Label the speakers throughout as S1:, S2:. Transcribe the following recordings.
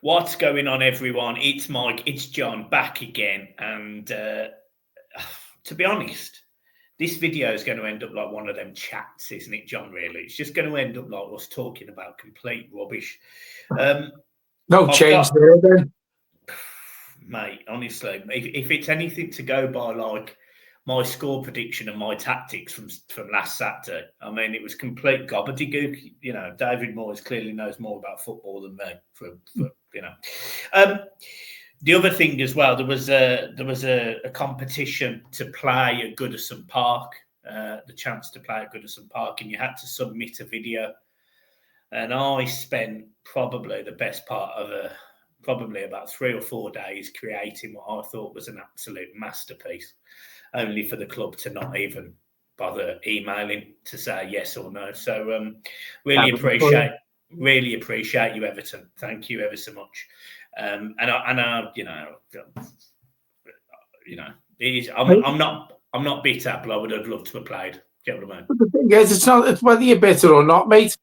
S1: What's going on, everyone? It's Mike, it's John, back again. And to be honest, this video is going to end up like one of them chats, isn't it, John, really? It's just going to end up like us talking about complete rubbish.
S2: No change there, then.
S1: Mate, honestly, if it's anything to go by like my score prediction and my tactics from last Saturday, I mean, it was complete gobbledygook. You know, David Moyes clearly knows more about football than me. The other thing as well, there was a competition to play at Goodison Park, the chance to play at Goodison Park, and you had to submit a video. And I spent probably the best part of probably about 3 or 4 days creating what I thought was an absolute masterpiece, only for the club to not even bother emailing to say yes or no. So really appreciate you, Everton. Thank you ever so much. And I I'm not bitter, but I would have loved to have played. Do you know what I mean?
S2: But the thing is, it's whether you're bitter or not, mate.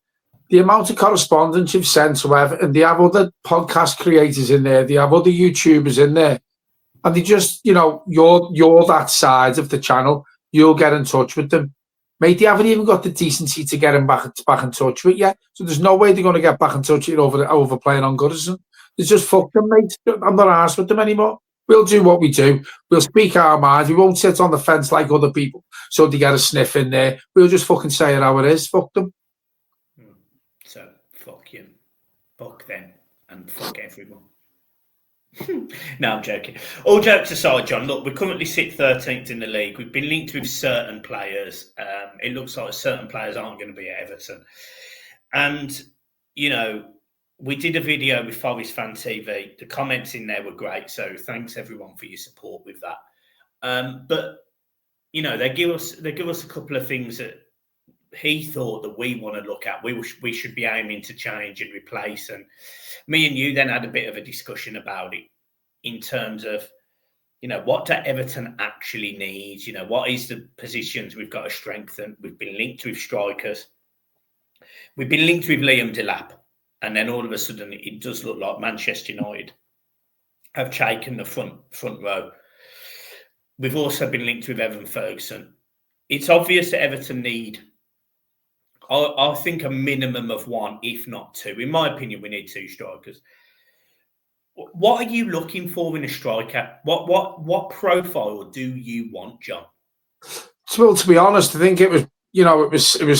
S2: The amount of correspondence you've sent to Everton, they have other podcast creators in there, they have other YouTubers in there, and they just, you're that side of the channel. You'll get in touch with them, mate. They haven't even got the decency to get him back in touch with you. So there's no way they're going to get back in touch with you over playing on Goodison. It's just fuck them, mate. I'm not arsed with them anymore. We'll do what we do. We'll speak our minds. We won't sit on the fence like other people so they get a sniff in there. We'll just fucking say it how it is. Fuck them.
S1: So fuck you, fuck them, and fuck everyone. No, I'm joking. All jokes aside, John, look, we currently sit 13th in the league. We've been linked with certain players. It looks like certain players aren't going to be at Everton. And, we did a video with Forest Fan TV. The comments in there were great. So thanks everyone for your support with that. But, they give us a couple of things that he thought that we want to look at. We should be aiming to change and replace. And me and you then had a bit of a discussion about it in terms of, what do Everton actually need? What is the positions we've got to strengthen? We've been linked with strikers. We've been linked with Liam Delap. And then all of a sudden, it does look like Manchester United have taken the front row. We've also been linked with Evan Ferguson. It's obvious that Everton need, I think, a minimum of 1, if not 2. In my opinion, we need 2 strikers. What are you looking for in a striker? What profile do you want, John?
S2: Well, to be honest, I think it was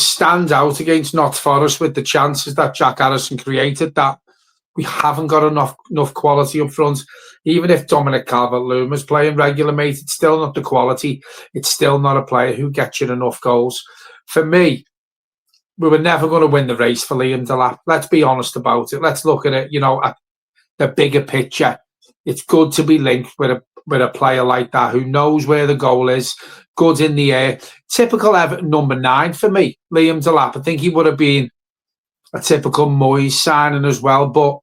S2: stand out against Notts Forest with the chances that Jack Harrison created. That we haven't got enough quality up front. Even if Dominic Calvert-Lewin is playing regular, mate, it's still not the quality. It's still not a player who gets you enough goals. For me, we were never going to win the race for Liam Delap. Let's be honest about it. Let's look at it, at the bigger picture. It's good to be linked with a player like that who knows where the goal is, good in the air. Typical Everton number 9 for me, Liam Delap. I think he would have been a typical Moyes signing as well, but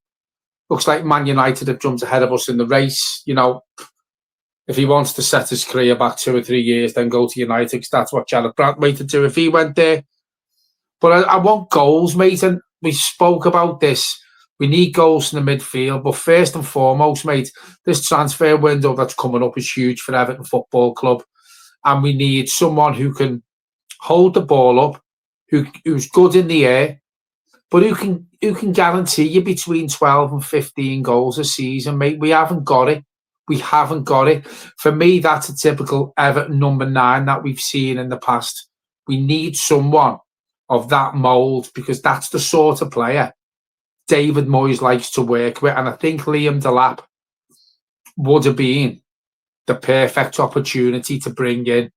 S2: looks like Man United have jumped ahead of us in the race. If he wants to set his career back 2 or 3 years, then go to United, because that's what Jarrett Brandt waited to do if he went there. But I want goals, mate, and we spoke about this. We need goals in the midfield, but first and foremost, mate, this transfer window that's coming up is huge for Everton Football Club, and we need someone who can hold the ball up, who's good in the air, but who can guarantee you between 12 and 15 goals a season, mate. We haven't got it. For me, that's a typical Everton number 9 that we've seen in the past. We need someone of that mould, because that's the sort of player David Moyes likes to work with. And I think Liam Delap would have been the perfect opportunity to bring in.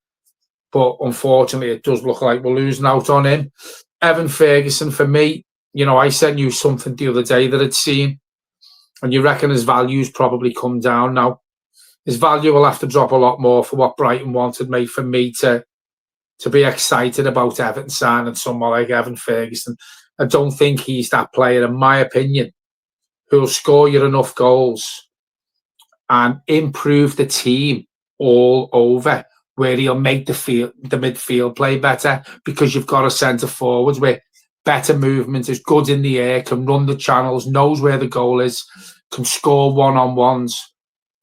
S2: But unfortunately, it does look like we're losing out on him. Evan Ferguson, for me, I sent you something the other day that I'd seen, and you reckon his value's probably come down now. His value will have to drop a lot more for what Brighton wanted, mate, for me to be excited about Everton signing someone like Evan Ferguson. I don't think he's that player, in my opinion, who'll score you enough goals and improve the team all over, where he'll make the midfield play better, because you've got a centre forward with better movement, is good in the air, can run the channels, knows where the goal is, can score one-on-ones.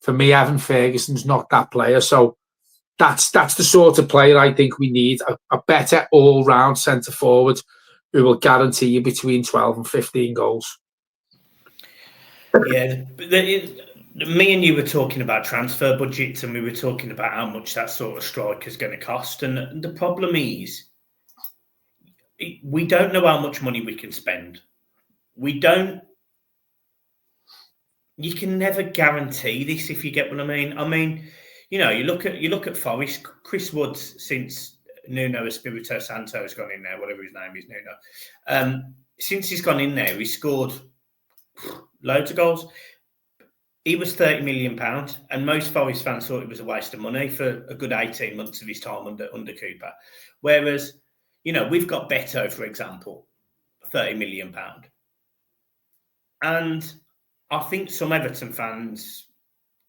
S2: For me, Evan Ferguson's not that player. So that's the sort of player I think we need, a better all-round centre-forward who will guarantee you between 12 and 15 goals.
S1: Yeah, me and you were talking about transfer budgets, and we were talking about how much that sort of striker is going to cost. And the problem is, we don't know how much money we can spend. We don't. You can never guarantee this, if you get what I mean. I mean, you know, you look at Forest. Chris Woods, since Nuno Espirito Santo has gone in there, whatever his name is, Nuno. Since he's gone in there, he's scored loads of goals. He was £30 million, and most Forest fans thought it was a waste of money for a good 18 months of his time under Cooper. Whereas, you know, we've got Beto, for example, £30 million. And I think some Everton fans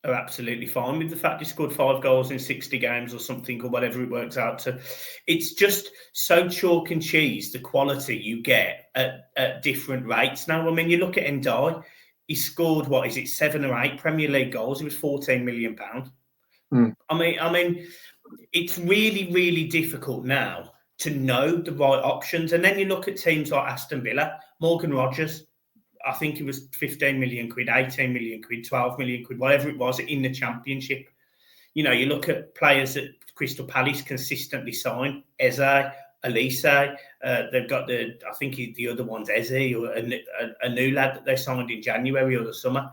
S1: are absolutely fine with the fact he scored 5 goals in 60 games or something, or whatever it works out to. It's just so chalk and cheese, the quality you get at different rates now. I mean, you look at Ndiaye, he scored, 7 or 8 Premier League goals. He was £14 million. I mean, it's really, really difficult now to know the right options. And then you look at teams like Aston Villa, Morgan Rogers, I think it was 15 million quid, 18 million quid, 12 million quid, whatever it was in the Championship. You know, you look at players that Crystal Palace consistently sign, Eze, Elise. They've got I think the other one's Eze, or a new lad that they signed in January or the summer.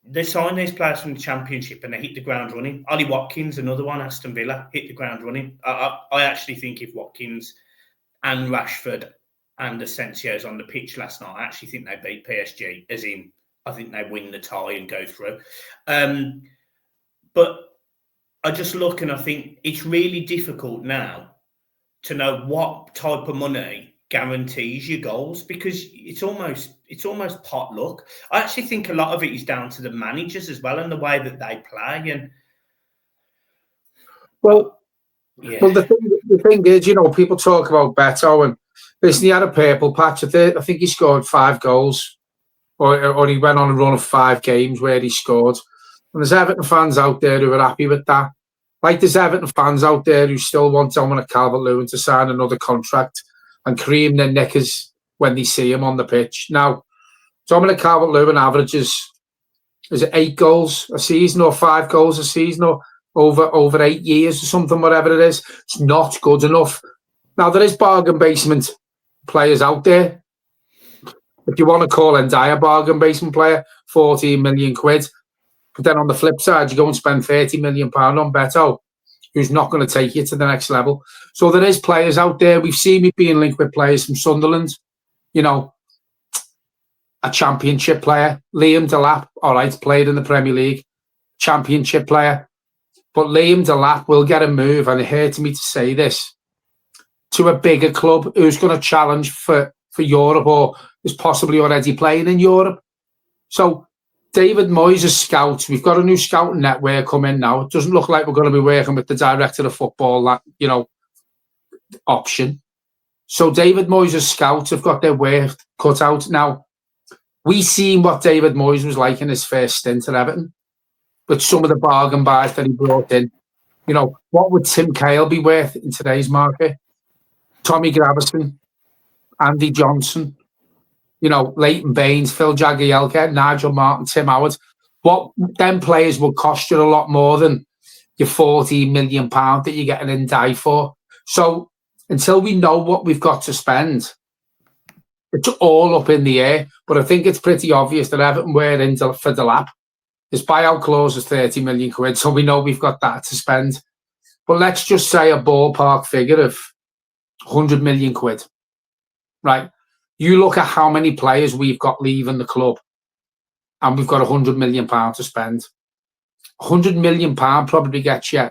S1: They sign these players from the Championship and they hit the ground running. Ollie Watkins, another one, Aston Villa, hit the ground running. I actually think if Watkins and Rashford and Asensio's on the pitch last night, I actually think they beat PSG, as in, I think they win the tie and go through. But I just look and I think it's really difficult now to know what type of money guarantees you goals, because it's almost pot luck. I actually think a lot of it is down to the managers as well and the way that they play. And
S2: well, the thing is, you know, people talk about Beto, and listen, he had a purple patch. I think he scored 5 goals, or he went on a run of 5 games where he scored. And there's Everton fans out there who are happy with that. Like there's Everton fans out there who still want Dominic Calvert-Lewin to sign another contract and cream their knickers when they see him on the pitch. Now, Dominic Calvert-Lewin averages, is it 8 goals a season or 5 goals a season or over 8 years or something, whatever it is. It's not good enough. Now, there is bargain basement players out there. If you want to call Ndiaye a bargain basement player, 14 million quid. But then on the flip side, you go and spend £30 million on Beto, who's not going to take you to the next level. So there is players out there. We've seen me being linked with players from Sunderland. You know, a Championship player. Liam Delap, all right, played in the Premier League. Championship player. But Liam Delap will get a move, and it hurts me to say this, to a bigger club who's going to challenge for Europe, or is possibly already playing in Europe. So David Moyes' scouts, we've got a new scouting network coming now. It doesn't look like we're going to be working with the director of football, that, you know, option. So David Moyes' scouts have got their work cut out. Now, we seen what David Moyes was like in his first stint at Everton, with some of the bargain buys that he brought in. You know, what would Tim Cahill be worth in today's market? Tommy Gravison, Andy Johnson, you know, Leighton Baines, Phil Jagielka, Nigel Martin, Tim Howard. What them players will cost you a lot more than your £14 million that you're getting in Ndiaye for. So until we know what we've got to spend, it's all up in the air. But I think it's pretty obvious that Everton were in for Delap. His buyout clause is 30 million quid, so we know we've got that to spend. But let's just say a ballpark figure of 100 million quid, right? You look at how many players we've got leaving the club, and we've got £100 million to spend. £100 million probably gets you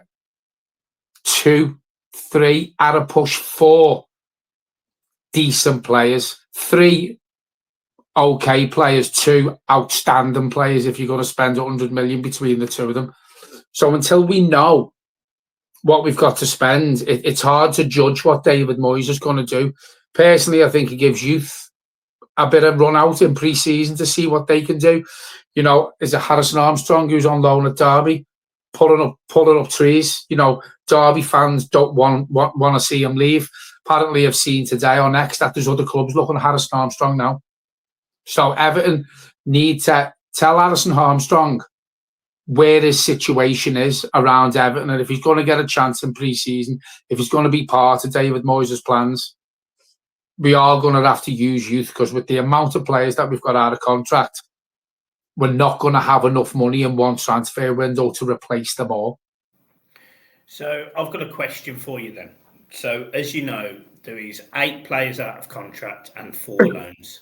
S2: 2, 3, at a push, 4 decent players, 3 okay players, 2 outstanding players if you're going to spend 100 million between the two of them. So until we know what we've got to spend, it's hard to judge what David Moyes is going to do. Personally, I think he gives youth a bit of run out in pre-season to see what they can do. You know, is it Harrison Armstrong who's on loan at Derby, pulling up trees? You know, Derby fans don't want to see him leave. Apparently, I've seen today or next that there's other clubs looking at Harrison Armstrong now. So Everton need to tell Harrison Armstrong where his situation is around Everton, and if he's going to get a chance in pre-season, if he's going to be part of David Moyes' plans, we are going to have to use youth, because with the amount of players that we've got out of contract, we're not going to have enough money in one transfer window to replace them all.
S1: So I've got a question for you then. So as you know, there is 8 players out of contract and 4 loans.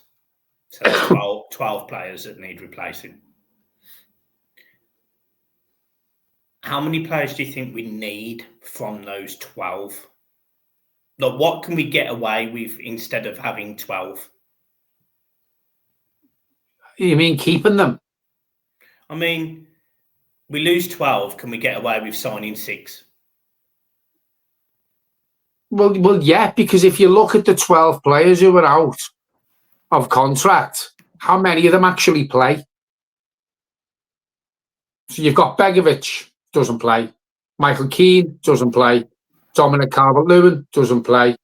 S1: So that's 12 players that need replacing. How many players do you think we need from those 12? Like, what can we get away with instead of having 12?
S2: You mean keeping them?
S1: I mean, we lose 12. Can we get away with signing 6?
S2: Well, yeah, because if you look at the 12 players who are out of contract, how many of them actually play? So you've got Begovic, doesn't play. Michael Keane, doesn't play. Dominic Calvert-Lewin, doesn't play.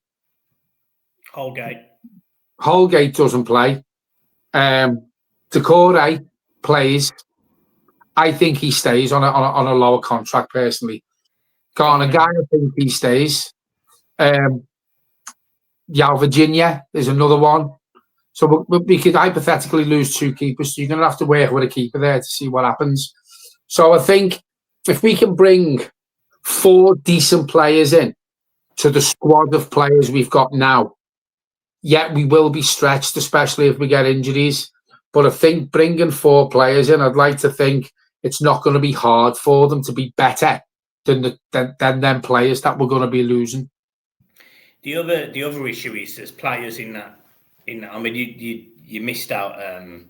S2: Holgate doesn't play. Doucoure plays. I think he stays on a lower contract, personally. Garner Guy, I think he stays. Yao Virginia is another one. So we could hypothetically lose 2 keepers. So you're going to have to work with a keeper there to see what happens. So I think if we can bring 4 decent players in to the squad of players we've got now, yet we will be stretched, especially if we get injuries. But I think bringing 4 players in, I'd like to think it's not going to be hard for them to be better than them players that we're going to be losing.
S1: The other issue is there's players in that. I mean, you missed out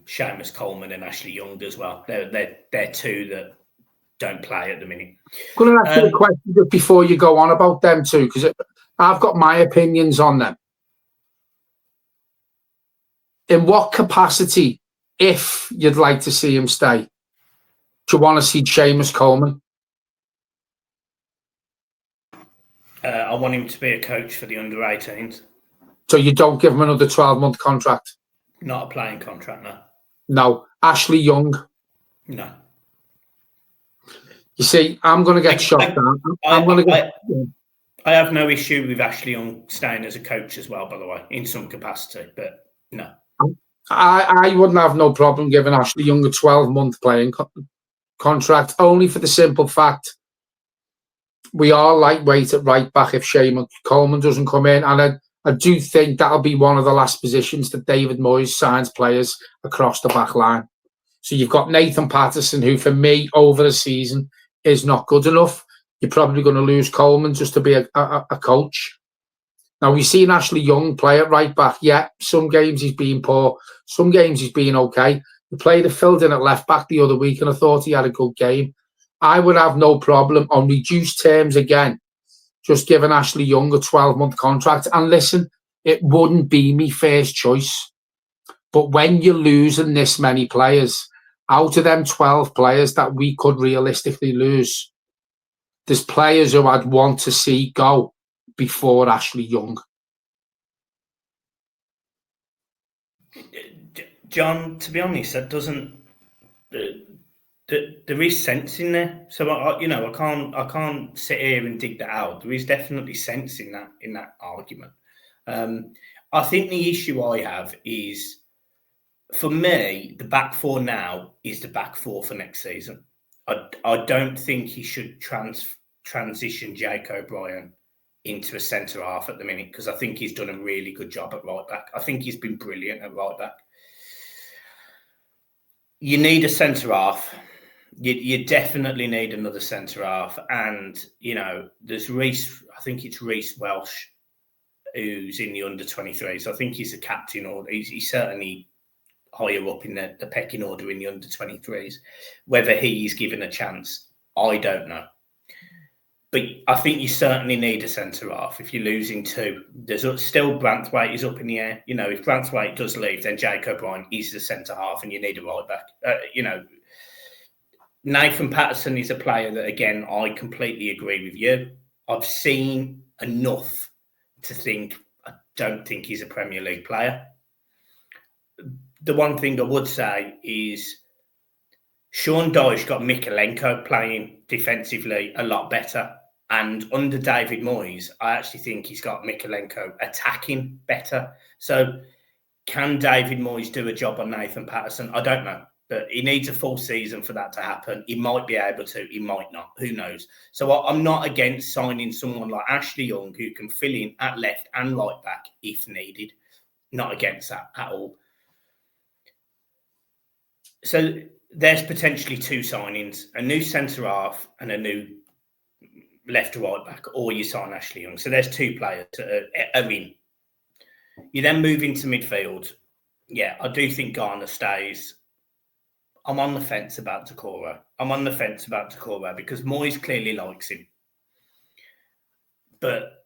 S1: Seamus Coleman and Ashley Young as well. They're 2 that don't play at the minute.
S2: I'm going to ask you a question before you go on about them too, because I've got my opinions on them. In what capacity, if you'd like to see him stay, do you want to see Seamus Coleman?
S1: I want him to be a coach for the under-18s.
S2: So you don't give him another 12-month contract?
S1: Not a playing contract, no.
S2: No. Ashley Young?
S1: No.
S2: You see, I'm going to get shot down.
S1: I have no issue with Ashley Young staying as a coach as well, by the way, in some capacity, but no.
S2: I wouldn't have no problem giving Ashley Young a 12-month playing contract, only for the simple fact we are lightweight at right back if Seamus Coleman doesn't come in, and I do think that'll be one of the last positions that David Moyes signs players across the back line. So you've got Nathan Patterson, who for me over the season is not good enough. You're probably going to lose Coleman just to be a coach. Now, we've seen Ashley Young play at right back. Yeah, some games he's been poor. Some games he's been okay. He played a filled in at left back the other week, and I thought he had a good game. I would have no problem on reduced terms again, just giving Ashley Young a 12-month contract. And listen, it wouldn't be my first choice. But when you're losing this many players, out of them 12 players that we could realistically lose, there's players who I'd want to see go before Ashley Young.
S1: John, to be honest, that doesn't. There is sense in there, so I can't sit here and dig that out. There is definitely sense in that argument. I think the issue I have is, for me, the back 4 now is the back 4 for next season. I don't think he should transition Jake O'Brien into a centre half at the minute, because I think he's done a really good job at right back. I think he's been brilliant at right back. You need a centre half. You definitely need another centre half, and there's Reece. I think it's Reece Welsh, who's in the under-23s. I think he's a captain, or he's certainly higher up in the pecking order in the under-23s. Whether he's given a chance, I don't know. But I think you certainly need a centre half if you're losing two. There's still Branthwaite is up in the air. You know, if Branthwaite does leave, then Jake O'Brien is the centre half, and you need a right back. You know, Nathan Patterson is a player that, again, I completely agree with you. I've seen enough to think I don't think he's a Premier League player. The one thing I would say is Sean Dyche got Mykolenko playing defensively a lot better. And under David Moyes, I actually think he's got Mykolenko attacking better. So can David Moyes do a job on Nathan Patterson? I don't know. But he needs a full season for that to happen. He might be able to. He might not. Who knows? So I'm not against signing someone like Ashley Young who can fill in at left and right back if needed. Not against that at all. So there's potentially two signings, a new centre-half and a new left to right back, or you sign Ashley Young. So there's two players that are in. You then move into midfield. Yeah, I do think Garner stays. I'm on the fence about Doucoure. Because Moyes clearly likes him. But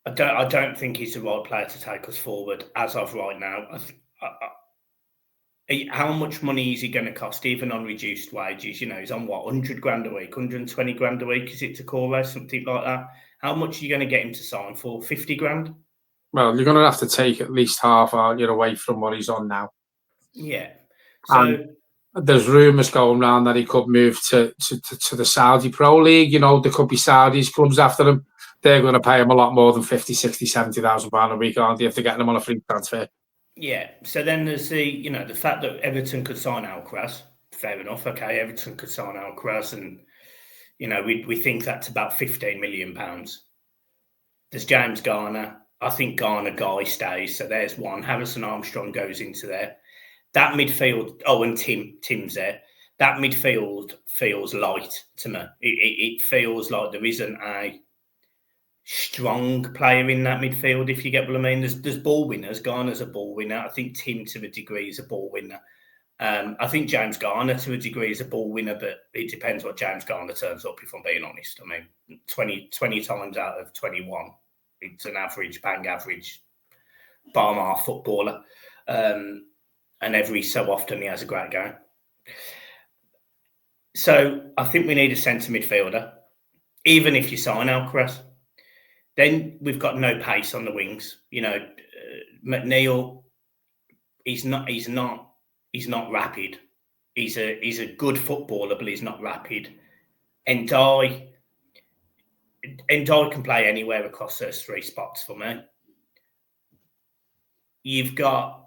S1: I don't think he's the right player to take us forward as of right now. How much money is he going to cost, even on reduced wages? You know, he's on what, 100 grand a week, 120 grand a week? Is it Doucoure, something like that? How much are you going to get him to sign for? 50 grand?
S2: Well, you're going to have to take at least half, aren't you, away from what he's on now.
S1: Yeah. So
S2: there's rumours going around that he could move to the Saudi Pro League. You know, there could be Saudis clubs after him. They're going to pay him a lot more than 50, 60, 70,000 pounds a week, aren't they, if they're getting him on a free transfer?
S1: Yeah. So then there's the fact that Everton could sign Alcaraz. Fair enough. Okay, Everton could sign Alcaraz, and we think that's about £15 million. There's James Garner. I think Garner guy stays. So there's one. Harrison Armstrong goes into there. That midfield. Oh, and Tim's there. That midfield feels light to me. It feels like there isn't a strong player in that midfield, if you get what I mean. There's ball winners. Garner's a ball winner. I think Tim, to a degree, is a ball winner. I think James Garner, to a degree, is a ball winner, but it depends what James Garner turns up, if I'm being honest. I mean, 20 times out of 21, it's an average, bang average, bar footballer. And every so often he has a great game. So I think we need a centre midfielder, even if you sign Alcaraz. Then we've got no pace on the wings. McNeil, he's not rapid. He's a good footballer, but he's not rapid. Ndai can play anywhere across those three spots for me. You've got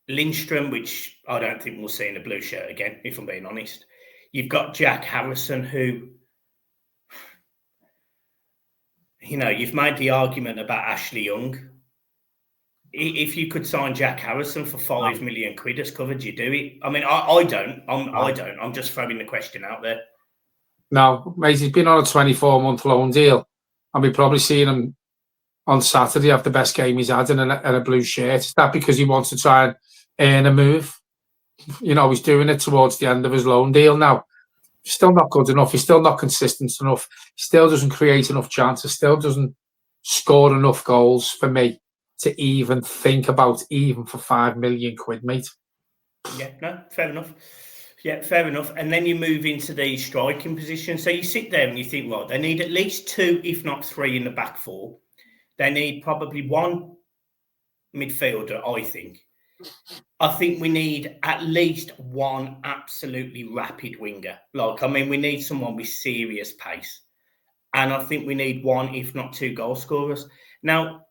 S1: Lindstrom, which I don't think we'll see in a blue shirt again, if I'm being honest. You've got Jack Harrison, who, you've made the argument about Ashley Young. If you could sign Jack Harrison for £5 million as covered, you do it. I mean, I don't. I don't. I'm just throwing the question out there.
S2: No, mate, he's been on a 24-month loan deal, and we've probably seen him on Saturday have the best game he's had in a blue shirt. Is that because he wants to try and earn a move? He's doing it towards the end of his loan deal now. Still not good enough. He's still not consistent enough. He still doesn't create enough chances. Still doesn't score enough goals for me to even think about, even for £5 million, mate.
S1: Yeah, no, fair enough. Yeah, fair enough. And then you move into the striking position. So you sit there and you think, well, they need at least two, if not three, in the back four. They need probably one midfielder, I think. I think we need at least one absolutely rapid winger. We need someone with serious pace. And I think we need one, if not two, goal scorers. Now,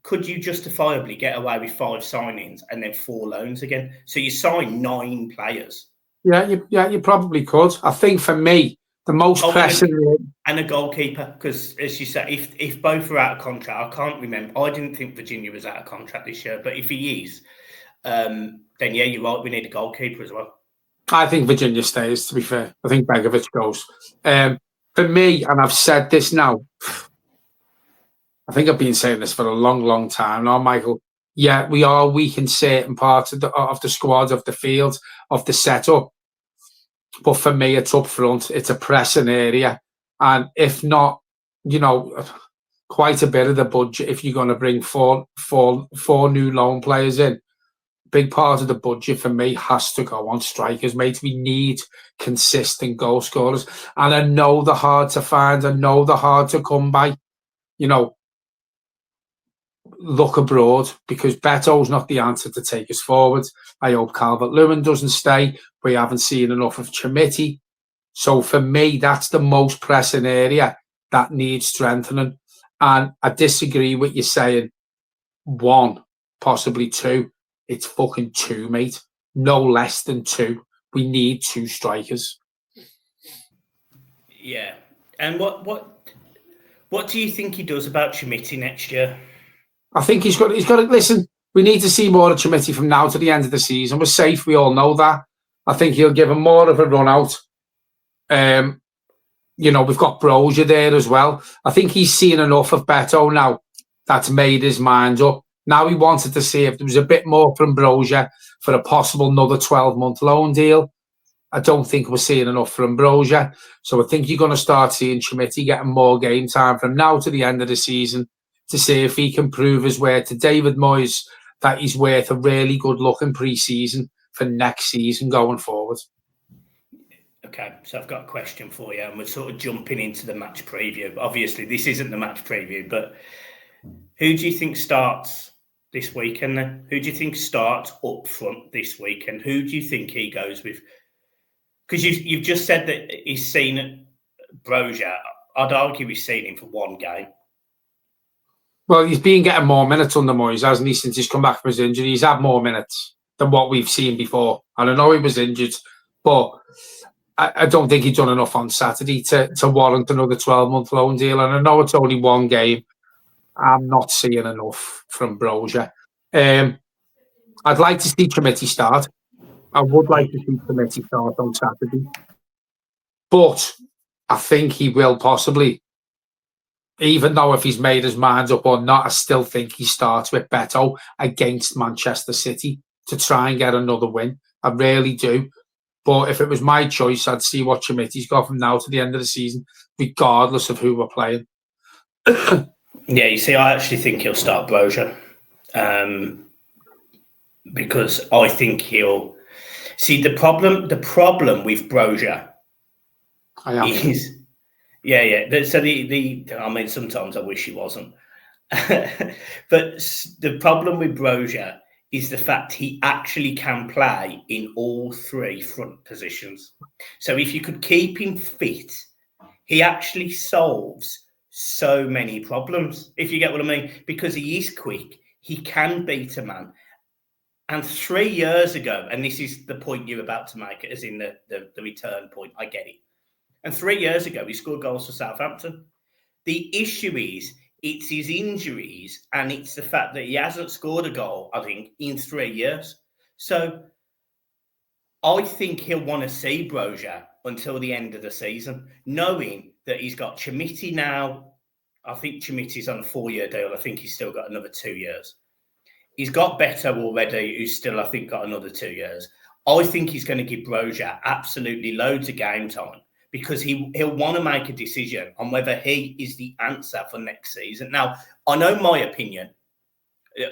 S1: could you justifiably get away with 5 signings and then 4 loans again? So you sign 9 players.
S2: Yeah, you probably could. I think for me, the most pressing...
S1: And a goalkeeper, because as you say, if both are out of contract, I can't remember. I didn't think Virginia was out of contract this year, but if he is, then yeah, you're right, we need a goalkeeper as well.
S2: I think Virginia stays, to be fair. I think Begovic goes. For me, and I've said this now, I think I've been saying this for a long, long time now, Michael. Yeah, we are weak in certain parts of the squad, of the field, of the setup. But for me, it's up front. It's a pressing area. And if not, quite a bit of the budget, if you're going to bring four new loan players in, big part of the budget for me has to go on strikers, mate. We need consistent goal scorers. And I know they're hard to find. I know they're hard to come by. Look abroad, because Beto's not the answer to take us forward. I hope Calvert-Lewin doesn't stay. We haven't seen enough of Chimiti. So for me, that's the most pressing area that needs strengthening. And I disagree with you saying one, possibly two. It's fucking two, mate. No less than two. We need two strikers.
S1: Yeah. And what do you think he does about Chimiti next year?
S2: I think he's got to listen. We need to see more of Chimiti from now to the end of the season. We're safe. We all know that. I think he'll give him more of a run out. We've got Broja there as well. I think he's seen enough of Beto now that's made his mind up. Now he wanted to see if there was a bit more from Broja for a possible another 12-month loan deal. I don't think we're seeing enough from Broja. So I think you're going to start seeing Chimiti getting more game time from now to the end of the season to see if he can prove his worth to David Moyes that he's worth a really good-looking pre-season for next season going forward.
S1: Okay, so I've got a question for you, and we're sort of jumping into the match preview. Obviously, this isn't the match preview, but who do you think starts this weekend then? Who do you think starts up front this weekend? Who do you think he goes with? Because you've just said that he's seen Broja. I'd argue he's seen him for one game.
S2: Well, he's been getting more minutes under Moyes, hasn't he, since he's come back from his injury? He's had more minutes than what we've seen before. And I know he was injured, but I don't think he's done enough on Saturday to warrant another 12-month loan deal. And I know it's only one game. I'm not seeing enough from Broja. I'd like to see Chimiti start. I would like to see Chimiti start on Saturday. But I think he will possibly, even though if he's made his mind up or not, I still think he starts with Beto against Manchester City to try and get another win. I really do. But if it was my choice, I'd see what Chimiti's got from now to the end of the season, regardless of who we're playing.
S1: Yeah, you see, I actually think he'll start Broja. Because I think he'll... See, the problem with Broja is... Yeah. So I mean, sometimes I wish he wasn't. But the problem with Broja is the fact he actually can play in all three front positions. So if you could keep him fit, he actually solves so many problems, if you get what I mean, because he is quick, he can beat a man. And 3 years ago, and this is the point you're about to make, as in the return point, I get it. And 3 years ago, he scored goals for Southampton. The issue is, it's his injuries and it's the fact that he hasn't scored a goal, I think, in 3 years. So I think he'll want to see Broja until the end of the season, knowing that he's got Chimiti now. I think Chimiti's on a 4-year deal. I think he's still got another 2 years. He's got Beto already, who's still, I think, got another 2 years. I think he's going to give Broja absolutely loads of game time, because he'll want to make a decision on whether he is the answer for next season. Now, I know my opinion.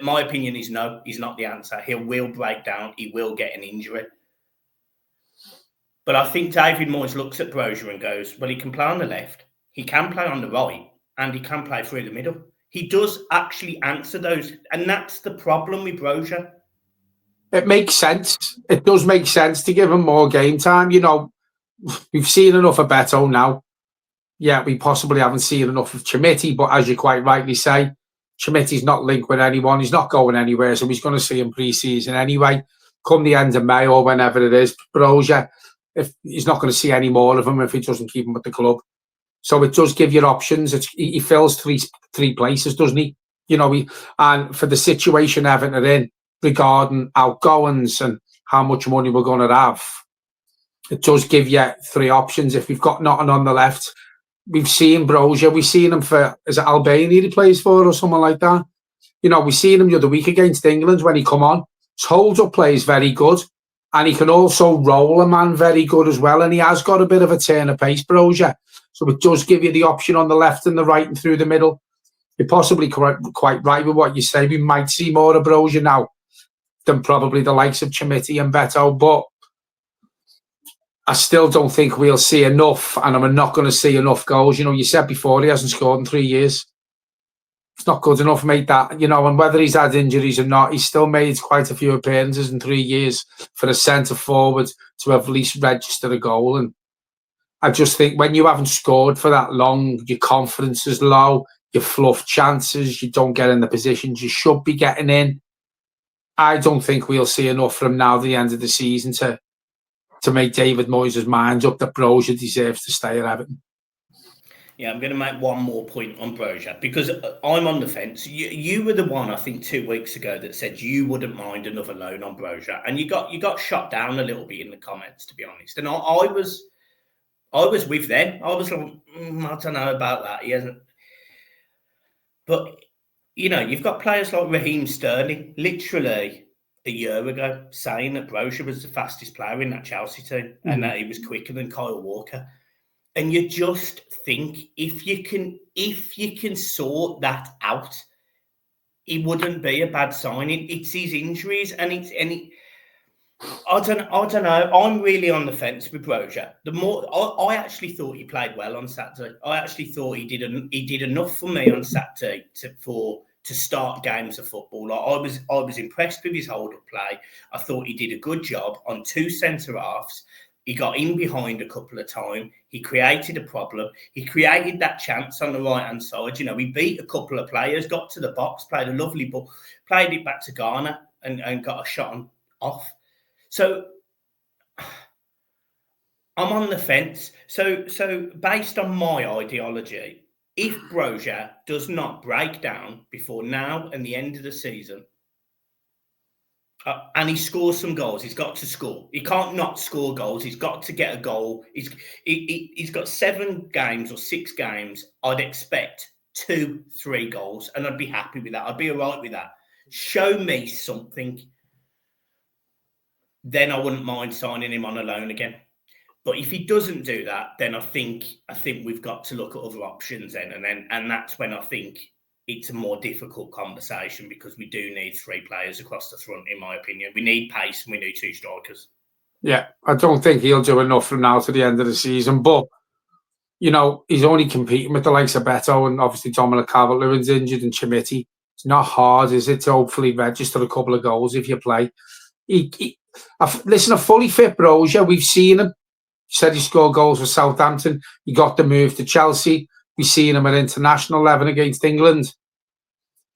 S1: My opinion is no, he's not the answer. He will break down. He will get an injury. But I think David Moyes looks at Broja and goes, well, he can play on the left, he can play on the right, and he can play through the middle. He does actually answer those. And that's the problem with Broja.
S2: It makes sense. It does make sense to give him more game time. We've seen enough of Beto now. Yeah, we possibly haven't seen enough of Chimiti, but as you quite rightly say, Chimiti's not linked with anyone. He's not going anywhere, so he's going to see him pre-season anyway. Come the end of May or whenever it is, Broja, if he's not going to see any more of him if he doesn't keep him with the club. So it does give you options. He fills three places, doesn't he? And for the situation Everton are in regarding outgoings and how much money we're going to have, it does give you three options. If we've got nothing on the left, we've seen Broja. We've seen him for, is it Albania he plays for or something like that? We've seen him the other week against England when he come on. His hold-up play is very good. And he can also roll a man very good as well. And he has got a bit of a turn of pace, Broja. So it does give you the option on the left and the right and through the middle. You're possibly quite right with what you say. We might see more of Broja now than probably the likes of Chimiti and Beto. But I still don't think we'll see enough. And I'm not going to see enough goals. You know, you said before he hasn't scored in 3 years. It's not good enough, mate, that, you know, and whether he's had injuries or not, he's still made quite a few appearances in 3 years for a centre forward to have at least registered a goal. And I just think when you haven't scored for that long, your confidence is low, you fluff chances, you don't get in the positions you should be getting in. I don't think we'll see enough from now to the end of the season to make David Moyes' mind up that Broja deserves to stay at Everton.
S1: Yeah, I'm going to make one more point on Broja because I'm on the fence. You were the one, I think, 2 weeks ago that said you wouldn't mind another loan on Broja, and you got shot down a little bit in the comments, to be honest. And I was with them. I was like, I don't know about that. He hasn't. But you know, you've got players like Raheem Sterling, literally a year ago, saying that Broja was the fastest player in that Chelsea team and that he was quicker than Kyle Walker. And you just think if you can sort that out, it wouldn't be a bad signing. It's his injuries, and I don't know. I'm really on the fence with Broja. The more I actually thought he played well on Saturday. I actually thought he did enough for me on Saturday to start games of football. Like I was impressed with his hold-up play. I thought he did a good job on 2 centre halves. He got in behind a couple of times. He created a problem. He created that chance on the right-hand side. You know, he beat a couple of players, got to the box, played a lovely ball, played it back to Ghana and got a shot off. So I'm on the fence. So based on my ideology, if Broja does not break down before now and the end of the season, and he scores some goals, he's got to score. He can't not score goals. He's got to get a goal. He's got 7 games or 6 games. I'd expect 2-3 goals, and I'd be happy with that. I'd be all right with that. Show me something. Then I wouldn't mind signing him on a loan again. But if he doesn't do that, then I think we've got to look at other options then, and that's when I think it's a more difficult conversation because we do need 3 players across the front, in my opinion. We need pace and we need 2 strikers.
S2: Yeah, I don't think he'll do enough from now to the end of the season, but you know, he's only competing with the likes of Beto and obviously Dominic Calvert-Lewin's injured and Chimiti. It's not hard, is it, to hopefully register a couple of goals if you play. Listen, a fully fit Broja, we've seen him. He said he scored goals for Southampton. He got the move to Chelsea. We've seen him at international level against England.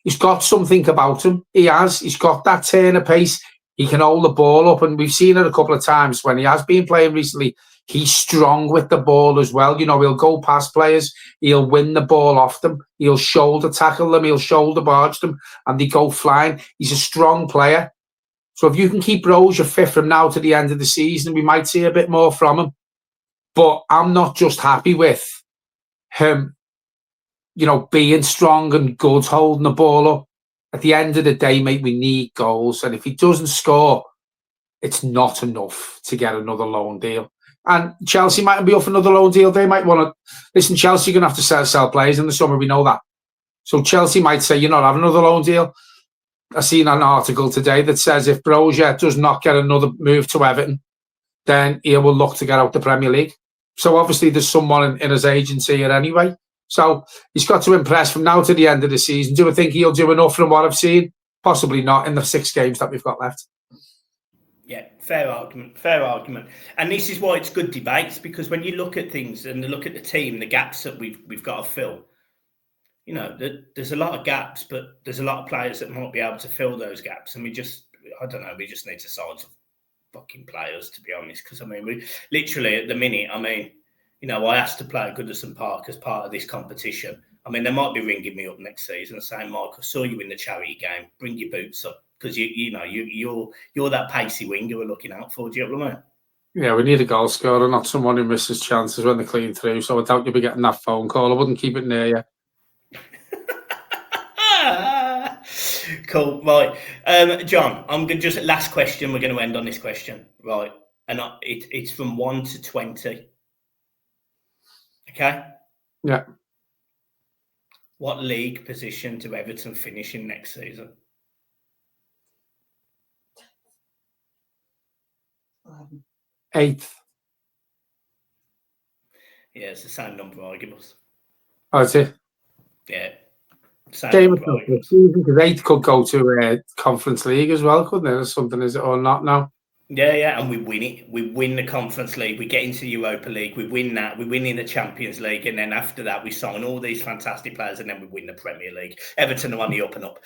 S2: He's got something about him. He has. He's got that turn of pace. He can hold the ball up, and we've seen it a couple of times when he has been playing recently. He's strong with the ball as well. You know, he'll go past players. He'll win the ball off them. He'll shoulder tackle them. He'll shoulder barge them, and they go flying. He's a strong player. So if you can keep Broja fit from now to the end of the season, we might see a bit more from him. But I'm not just happy with him, you know, being strong and good, holding the ball up. At the end of the day, mate, we need goals. And if he doesn't score, it's not enough to get another loan deal. And Chelsea might be off another loan deal. They might want to... Listen, Chelsea are going to have to sell players in the summer. We know that. So Chelsea might say, you're not having another loan deal. I seen an article today that says if Broja does not get another move to Everton, then he will look to get out the Premier League. So obviously there's someone in his agency here anyway. So he's got to impress from now to the end of the season. Do I think he'll do enough from what I've seen? Possibly not in the 6 games that we've got left.
S1: Yeah, fair argument. And this is why it's good debates, because when you look at things and look at the team, the gaps that we've got to fill, you know, there's a lot of gaps, but there's a lot of players that might be able to fill those gaps. And we just need to sign some fucking players, to be honest. Because, I mean, we literally at the minute, I mean, you know, I asked to play at Goodison Park as part of this competition. I mean, they might be ringing me up next season and saying, Mark, I saw you in the charity game. Bring your boots up. Because, you're that pacey winger we're looking out for. Do you know what I mean?
S2: Yeah, we need a goal scorer, not someone who misses chances when they clean through. So I doubt you'll be getting that phone call. I wouldn't keep it near you.
S1: Cool. Right. John, I'm going to just last question. We're going to end on this question. Right. And it's from 1 to 20. Okay.
S2: Yeah.
S1: What league position do Everton finish in next season?
S2: 8th.
S1: Yeah, it's the same number I give us.
S2: Oh, that's it.
S1: Yeah. Same
S2: Game of
S1: number I give us.
S2: because 8th could go to Conference League as well, couldn't it? Or something, is it, or not now?
S1: Yeah, and we win it. We win the Conference League. We get into the Europa League. We win that. We win in the Champions League, and then after that, we sign all these fantastic players, and then we win the Premier League. Everton are on the up and up.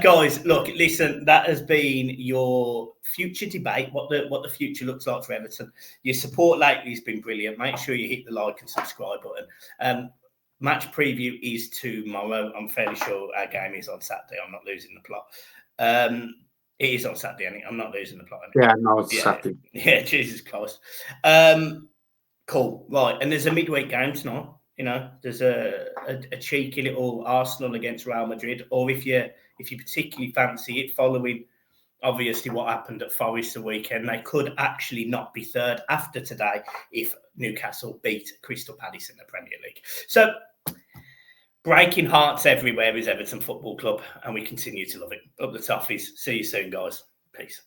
S1: Guys, look, listen. That has been your future debate. What the future looks like for Everton. Your support lately has been brilliant. Make sure you hit the like and subscribe button. Match preview is tomorrow. I'm fairly sure our game is on Saturday. I'm not losing the plot. It is on Saturday, and I'm not losing the plot.
S2: Yeah, no, it's Saturday.
S1: Yeah, Jesus Christ. Cool. Right, and there's a midweek game tonight. You know, there's a cheeky little Arsenal against Real Madrid, or if you particularly fancy it, following obviously what happened at Forest the weekend, they could actually not be third after today if Newcastle beat Crystal Palace in the Premier League. So, breaking hearts everywhere is Everton Football Club, and we continue to love it. Up the Toffees. See you soon, guys. Peace.